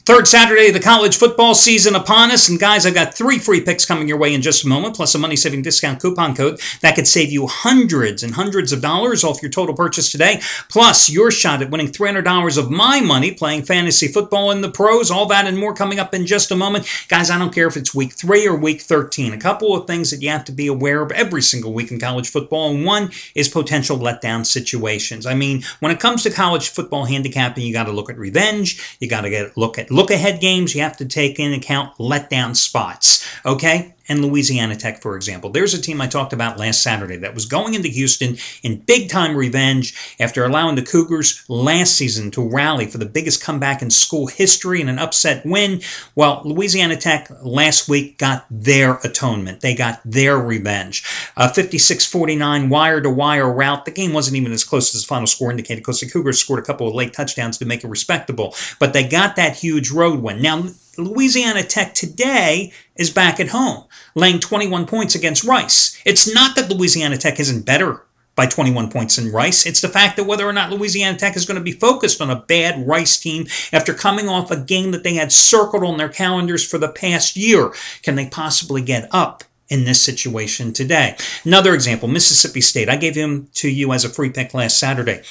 Third Saturday of the college football season upon us. And guys, I've got 3 free picks coming your way in just a moment, plus a money-saving discount coupon code that could save you hundreds and hundreds of dollars off your total purchase today. Plus your shot at winning $300 of my money playing fantasy football in the pros. All that and more coming up in just a moment. Guys, I don't care if it's week 3 or week 13. A couple of things that you have to be aware of every single week in college football. And one is potential letdown situations. I mean, when it comes to college football handicapping, you got to look at revenge. You got to look at look-ahead games. You have to take into account letdown spots, okay? And Louisiana Tech, for example. There's a team I talked about last Saturday that was going into Houston in big-time revenge after allowing the Cougars last season to rally for the biggest comeback in school history and an upset win. Well, Louisiana Tech last week got their atonement. They got their revenge. 56-49 wire-to-wire route. The game wasn't even as close as the final score indicated because the Cougars scored a couple of late touchdowns to make it respectable. But they got that huge road win. Now, Louisiana Tech today is back at home, laying 21 points against Rice. It's not that Louisiana Tech isn't better by 21 points than Rice. It's the fact that whether or not Louisiana Tech is going to be focused on a bad Rice team after coming off a game that they had circled on their calendars for the past year. Can they possibly get up in this situation today? Another example, Mississippi State. I gave him to you as a free pick last Saturday.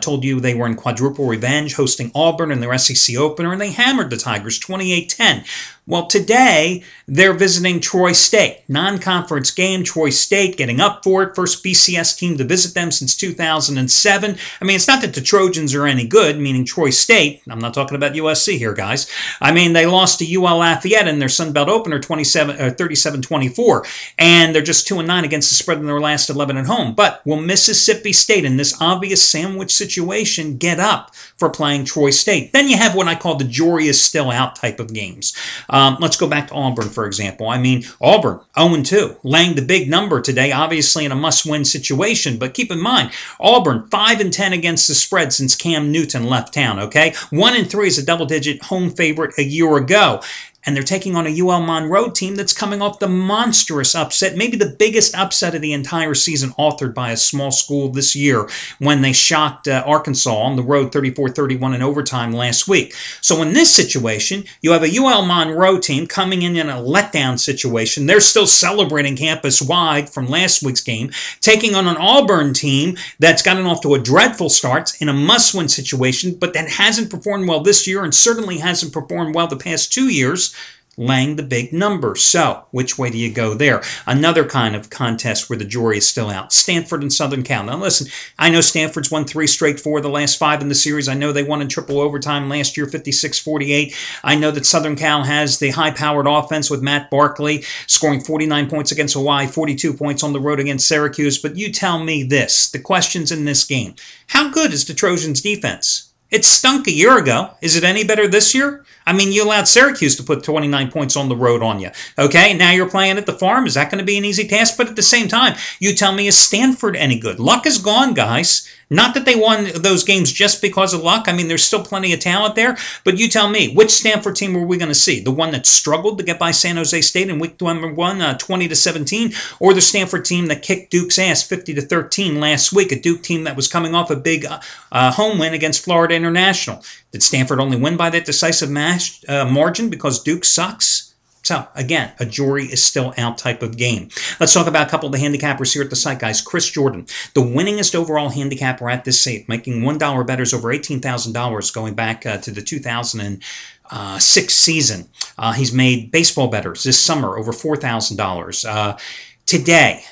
Told you they were in quadruple revenge, hosting Auburn in their SEC opener, and they hammered the Tigers 28-10. Well, today, they're visiting Troy State. Non-conference game, Troy State getting up for it. First BCS team to visit them since 2007. I mean, it's not that the Trojans are any good, meaning Troy State. I'm not talking about USC here, guys. I mean, they lost to UL Lafayette in their Sun Belt opener 37-24, and they're just 2-9 against the spread in their last 11 at home. But will Mississippi State, in this obvious sandwich situation, get up for playing Troy State? Then you have what I call the jury is still out type of games. Let's go back to Auburn, for example. I mean, Auburn, 0-2, laying the big number today, obviously in a must-win situation. But keep in mind, Auburn, 5-10 against the spread since Cam Newton left town, okay? 1-3 is a double-digit home favorite a year ago. And they're taking on a UL Monroe team that's coming off the monstrous upset, maybe the biggest upset of the entire season authored by a small school this year when they shocked Arkansas on the road 34-31 in overtime last week. So in this situation, you have a UL Monroe team coming in a letdown situation. They're still celebrating campus-wide from last week's game, taking on an Auburn team that's gotten off to a dreadful start in a must-win situation, but that hasn't performed well this year and certainly hasn't performed well the past 2 years, laying the big number. So, which way do you go there? Another kind of contest where the jury is still out. Stanford and Southern Cal. Now listen, I know Stanford's won 3 straight 4 of the last 5 in the series. I know they won in triple overtime last year, 56-48. I know that Southern Cal has the high-powered offense with Matt Barkley, scoring 49 points against Hawaii, 42 points on the road against Syracuse. But you tell me this, the questions in this game. How good is the Trojans' defense? It stunk a year ago. Is it any better this year? I mean, you allowed Syracuse to put 29 points on the road on you. Okay, now you're playing at the Farm. Is that going to be an easy task? But at the same time, you tell me, is Stanford any good? Luck is gone, guys. Not that they won those games just because of luck. I mean, there's still plenty of talent there. But you tell me, which Stanford team are we going to see? The one that struggled to get by San Jose State in week number 1, 20-17, or the Stanford team that kicked Duke's ass 50-13 last week, a Duke team that was coming off a big home win against Florida International? Did Stanford only win by that decisive margin because Duke sucks? So, again, a jury is still out type of game. Let's talk about a couple of the handicappers here at the site, guys. Chris Jordan, the winningest overall handicapper at this site, making $1 bettors over $18,000 going back to the 2006 season. He's made baseball bettors this summer over $4,000. Today,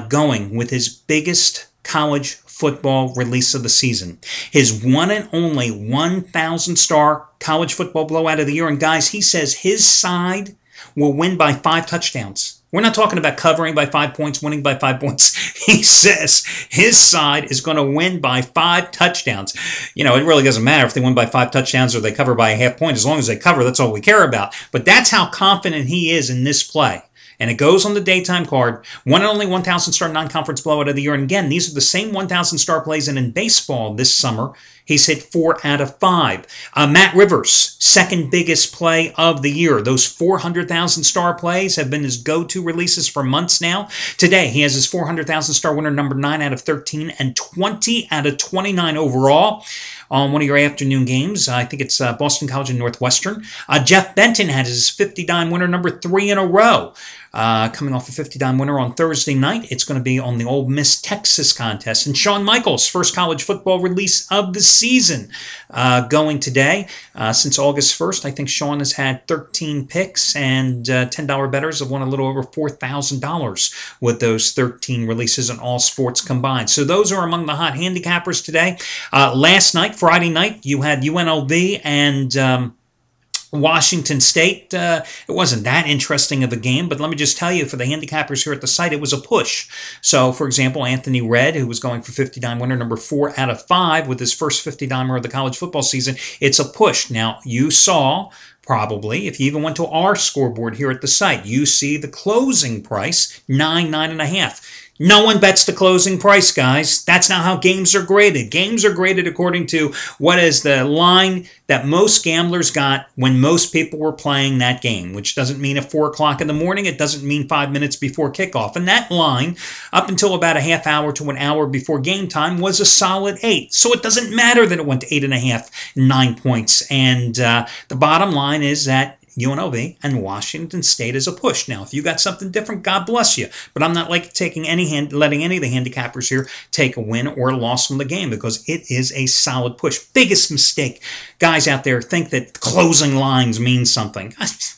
going with his biggest college football release of the season. His one and only 1,000-star college football blowout of the year. And guys, he says his side will win by 5 touchdowns. We're not talking about covering by 5 points, winning by 5 points. He says his side is going to win by 5 touchdowns. You know, it really doesn't matter if they win by 5 touchdowns or they cover by a half point. As long as they cover, that's all we care about. But that's how confident he is in this play. And it goes on the daytime card. One and only 1,000-star non-conference blowout of the year. And again, these are the same 1,000-star plays. And in baseball this summer, he's hit 4 out of 5. Matt Rivers, second biggest play of the year. Those 400,000-star plays have been his go-to releases for months now. Today, he has his 400,000-star winner number 9 out of 13 and 20 out of 29 overall. on one of your afternoon games. I think it's Boston College and Northwestern. Jeff Benton had his 50-dime winner number 3 in a row. Coming off a 50-dime winner on Thursday night. It's going to be on the Ole Miss Texas contest. And Shawn Michaels' first college football release of the season going today. Since August 1st, I think Shawn has had 13 picks, and $10 bettors have won a little over $4,000 with those 13 releases in all sports combined. So those are among the hot handicappers today. Last night, Friday night, you had UNLV and Washington State. It wasn't that interesting of a game, but let me just tell you, for the handicappers here at the site, it was a push. So, for example, Anthony Redd, who was going for 50-dime winner number 4 out of 5 with his first 50-dimer of the college football season, it's a push. Now, you saw, probably, if you even went to our scoreboard here at the site, you see the closing price, 9.5. No one bets the closing price, guys. That's not how games are graded. Games are graded according to what is the line that most gamblers got when most people were playing that game, which doesn't mean at 4 o'clock in the morning. It doesn't mean 5 minutes before kickoff. And that line, up until about a half hour to an hour before game time, was a solid 8. So it doesn't matter that it went to 8.5, 9 points. And the bottom line is that UNLV and Washington State is a push. Now, if you got something different, God bless you. But I'm not like letting any of the handicappers here take a win or a loss from the game, because it is a solid push. Biggest mistake. Guys out there think that closing lines mean something.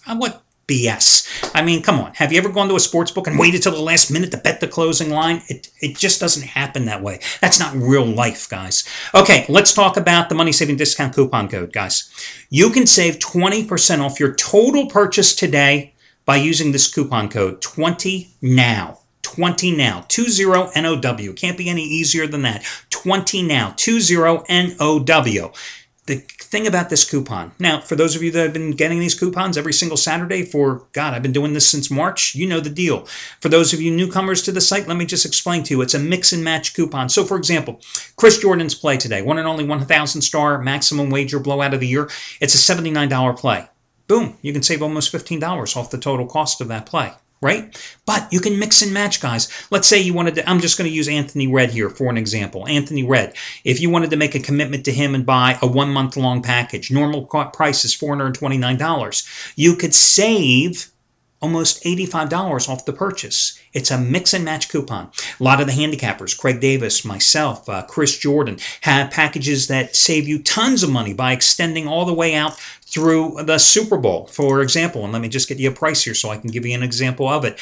What BS. I mean, come on. Have you ever gone to a sports book and waited till the last minute to bet the closing line? It just doesn't happen that way. That's not real life, guys. Okay, let's talk about the money-saving discount coupon code, guys. You can save 20% off your total purchase today by using this coupon code, 20NOW. 20NOW. 20NOW. Can't be any easier than that. 20NOW. 20NOW. The thing about this coupon, now, for those of you that have been getting these coupons every single Saturday for, God, I've been doing this since March, you know the deal. For those of you newcomers to the site, let me just explain to you. It's a mix and match coupon. So, for example, Chris Jordan's play today, one and only 1,000 star maximum wager blowout of the year. It's a $79 play. Boom, you can save almost $15 off the total cost of that play. Right? But you can mix and match, guys. Let's say you wanted to, I'm just going to use Anthony Redd here for an example. Anthony Redd, if you wanted to make a commitment to him and buy a 1-month-long package, normal price is $429. You could save almost $85 off the purchase. It's a mix and match coupon. A lot of the handicappers, Craig Davis, myself, Chris Jordan, have packages that save you tons of money by extending all the way out through the Super Bowl, for example. And let me just get you a price here so I can give you an example of it.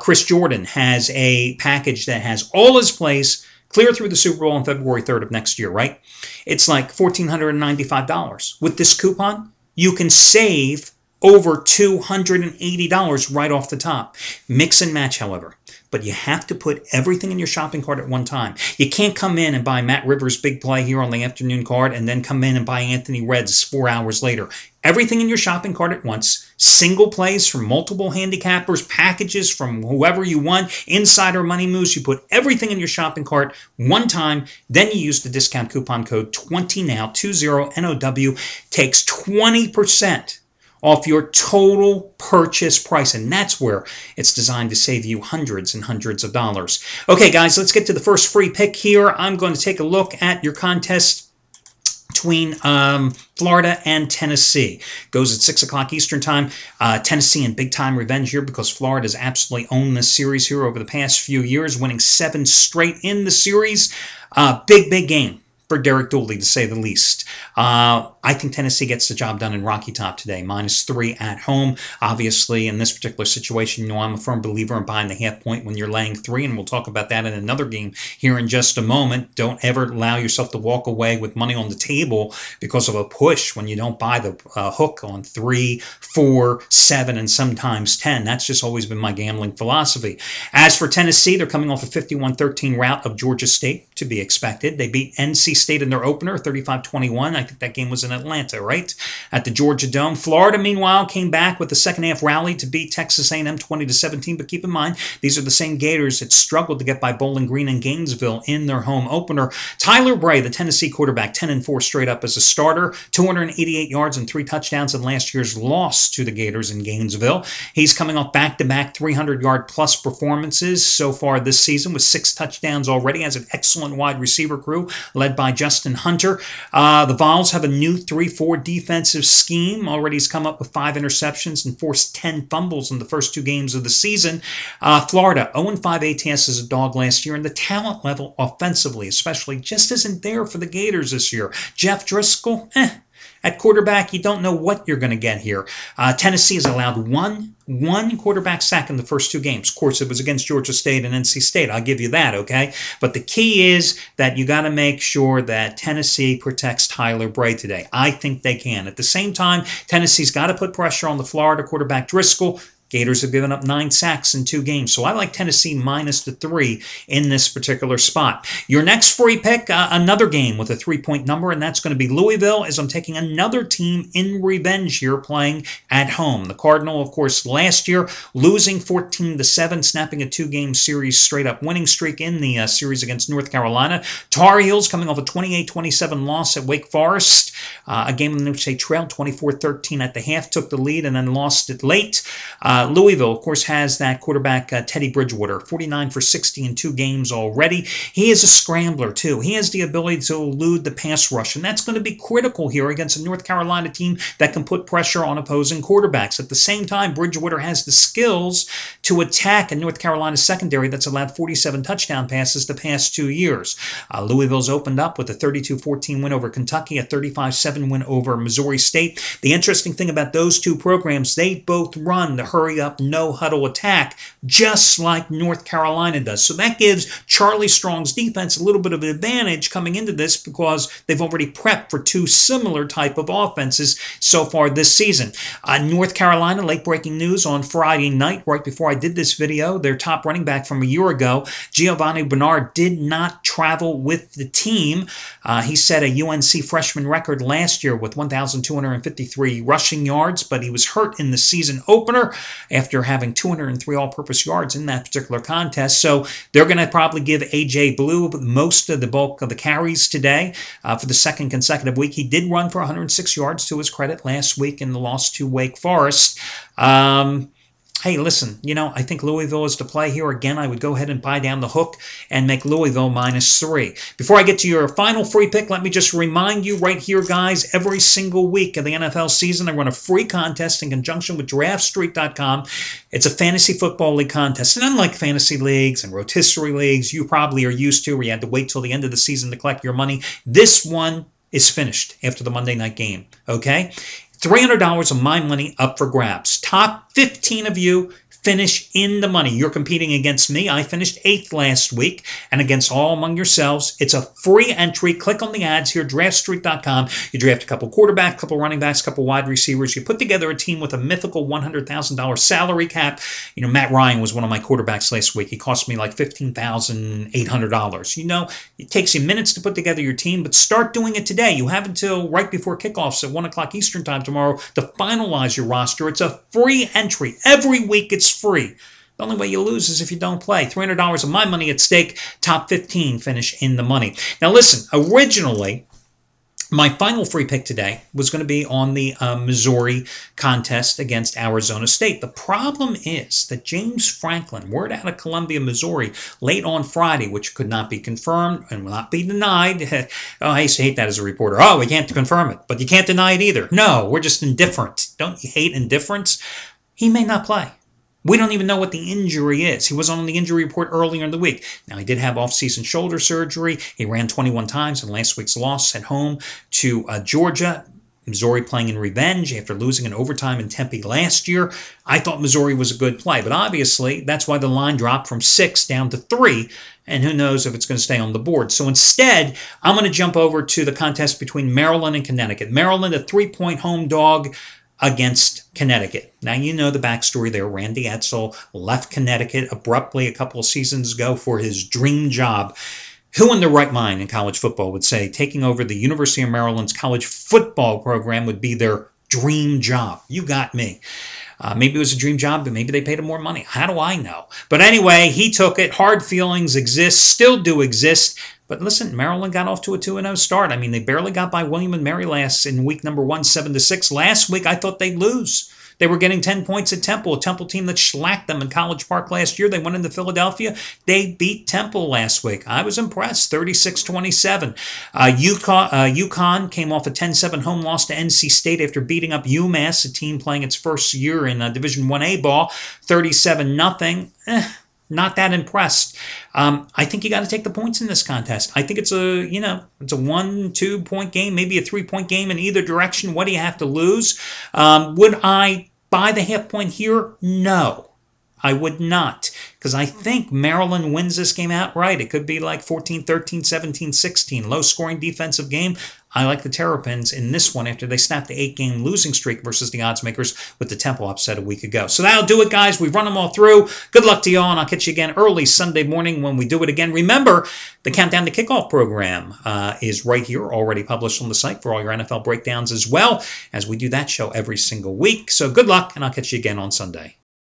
Chris Jordan has a package that has all his plays clear through the Super Bowl on February 3rd of next year, right? It's like $1,495. With this coupon, you can save over $280 right off the top. Mix and match, however. But you have to put everything in your shopping cart at one time. You can't come in and buy Matt Rivers' big play here on the afternoon card and then come in and buy Anthony Redd's 4 hours later. Everything in your shopping cart at once. Single plays from multiple handicappers, packages from whoever you want, insider money moves. You put everything in your shopping cart one time. Then you use the discount coupon code 20NOW, 20NOW. Takes 20% off your total purchase price. And that's where it's designed to save you hundreds and hundreds of dollars. Okay, guys, let's get to the first free pick here. I'm going to take a look at your contest between Florida and Tennessee. Goes at 6 o'clock Eastern time. Tennessee in big-time revenge here because Florida has absolutely owned this series here over the past few years, winning 7 straight in the series. Big game for Derek Dooley, to say the least. I think Tennessee gets the job done in Rocky Top today. -3 at home. Obviously, in this particular situation, you know, I'm a firm believer in buying the half point when you're laying 3, and we'll talk about that in another game here in just a moment. Don't ever allow yourself to walk away with money on the table because of a push when you don't buy the hook on 3, 4, 7, and sometimes 10. That's just always been my gambling philosophy. As for Tennessee, they're coming off a 51-13 rout of Georgia State, to be expected. They beat NC State in their opener, 35-21. I think that game was in Atlanta, right? At the Georgia Dome. Florida, meanwhile, came back with the second half rally to beat Texas A&M 20-17. But keep in mind, these are the same Gators that struggled to get by Bowling Green and Gainesville in their home opener. Tyler Bray, the Tennessee quarterback, 10-4 straight up as a starter, 288 yards and 3 touchdowns in last year's loss to the Gators in Gainesville. He's coming off back-to-back 300-yard-plus performances so far this season with 6 touchdowns already. Has an excellent excellent wide receiver crew led by Justin Hunter. The Vols have a new 3-4 defensive scheme. Already has come up with 5 interceptions and forced 10 fumbles in the first 2 games of the season. Florida, 0-5 ATS as a dog last year, and the talent level offensively especially just isn't there for the Gators this year. Jeff Driscoll, At quarterback, you don't know what you're going to get here. Tennessee has allowed one quarterback sack in the first 2 games. Of course, it was against Georgia State and NC State. I'll give you that, okay? But the key is that you got to make sure that Tennessee protects Tyler Bray today. I think they can. At the same time, Tennessee's got to put pressure on the Florida quarterback Driscoll. Gators have given up 9 sacks in 2 games, so I like Tennessee minus the 3 in this particular spot. Your next free pick, another game with a 3-point number, and that's going to be Louisville, as I'm taking another team in revenge here playing at home. The Cardinal, of course, last year losing 14-7, snapping a 2-game series straight-up winning streak in the series against North Carolina. Tar Heels coming off a 28-27 loss at Wake Forest, a game in which they trailed 24-13 at the half, took the lead, and then lost it late. Louisville, of course, has that quarterback, Teddy Bridgewater, 49 for 60 in 2 games already. He is a scrambler, too. He has the ability to elude the pass rush, and that's going to be critical here against a North Carolina team that can put pressure on opposing quarterbacks. At the same time, Bridgewater has the skills to attack a North Carolina secondary that's allowed 47 touchdown passes the past 2 years. Louisville's opened up with a 32-14 win over Kentucky, a 35-7 win over Missouri State. The interesting thing about those 2 programs, they both run the hurry up, no huddle attack, just like North Carolina does. So that gives Charlie Strong's defense a little bit of an advantage coming into this because they've already prepped for 2 similar type of offenses so far this season. North Carolina, late breaking news on Friday night, right before I did this video, their top running back from a year ago, Giovanni Bernard, did not travel with the team. He set a UNC freshman record last year with 1,253 rushing yards, but he was hurt in the season opener after having 203 all-purpose yards in that particular contest. So they're going to probably give A.J. Blue most of the bulk of the carries today for the 2nd consecutive week. He did run for 106 yards to his credit last week in the loss to Wake Forest. Hey, listen, I think Louisville is to play here. Again, I would go ahead and buy down the hook and make Louisville minus 3. Before I get to your final free pick, let me just remind you right here, guys, every single week of the NFL season, I run a free contest in conjunction with DraftStreet.com. It's a fantasy football league contest. And unlike fantasy leagues and rotisserie leagues you probably are used to, where you had to wait till the end of the season to collect your money, this one is finished after the Monday night game, okay? $300 of my money up for grabs. Top 15 of you finish in the money. You're competing against me. I finished 8th last week, and against all among yourselves. It's a free entry. Click on the ads here, draftstreet.com. You draft a couple quarterbacks, a couple running backs, a couple wide receivers. You put together a team with a mythical $100,000 salary cap. Matt Ryan was one of my quarterbacks last week. He cost me like $15,800. It takes you minutes to put together your team, but start doing it today. You have until right before kickoffs at 1 o'clock Eastern time tomorrow to finalize your roster. It's a free entry. Every week it's free. The only way you lose is if you don't play. $300 of my money at stake. Top 15 finish in the money. Now listen, originally, my final free pick today was going to be on the Missouri contest against Arizona State. The problem is that James Franklin, word out of Columbia, Missouri, late on Friday, which could not be confirmed and will not be denied. Oh, I used to hate that as a reporter. Oh, we can't confirm it, but you can't deny it either. No, we're just indifferent. Don't you hate indifference? He may not play. We don't even know what the injury is. He was on the injury report earlier in the week. Now, he did have off-season shoulder surgery. He ran 21 times in last week's loss at home to Georgia. Missouri playing in revenge after losing in overtime in Tempe last year. I thought Missouri was a good play, but obviously that's why the line dropped from 6 down to 3, and who knows if it's going to stay on the board. So instead, I'm going to jump over to the contest between Maryland and Connecticut. Maryland, a 3-point home dog against Connecticut. Now, you know the backstory there. Randy Edsall left Connecticut abruptly a couple of seasons ago for his dream job. Who in their right mind in college football would say taking over the University of Maryland's college football program would be their dream job? You got me. Maybe it was a dream job, but maybe they paid him more money. How do I know? But anyway, he took it. Hard feelings exist, still do exist. But listen, Maryland got off to a 2-0 start. I mean, they barely got by William and Mary in week number 1, 7-6. Last week, I thought they'd lose. They were getting 10 points at Temple, a Temple team that shellacked them in College Park last year. They went into Philadelphia. They beat Temple last week. I was impressed, 36-27. UConn came off a 10-7 home loss to NC State after beating up UMass, a team playing its first year in Division 1A ball, 37-0. Not that impressed. I think you got to take the points in this contest. I think it's a 1-2 point game, maybe a 3-point game in either direction. What do you have to lose? Would I buy the half point here? No, I would not, because I think Maryland wins this game outright. It could be like 14-13, 17-16, low-scoring defensive game. I like the Terrapins in this one after they snapped the 8-game losing streak versus the odds makers with the Temple upset a week ago. So that'll do it, guys. We've run them all through. Good luck to y'all, and I'll catch you again early Sunday morning when we do it again. Remember, the Countdown to Kickoff program is right here, already published on the site for all your NFL breakdowns as well, as we do that show every single week. So good luck, and I'll catch you again on Sunday.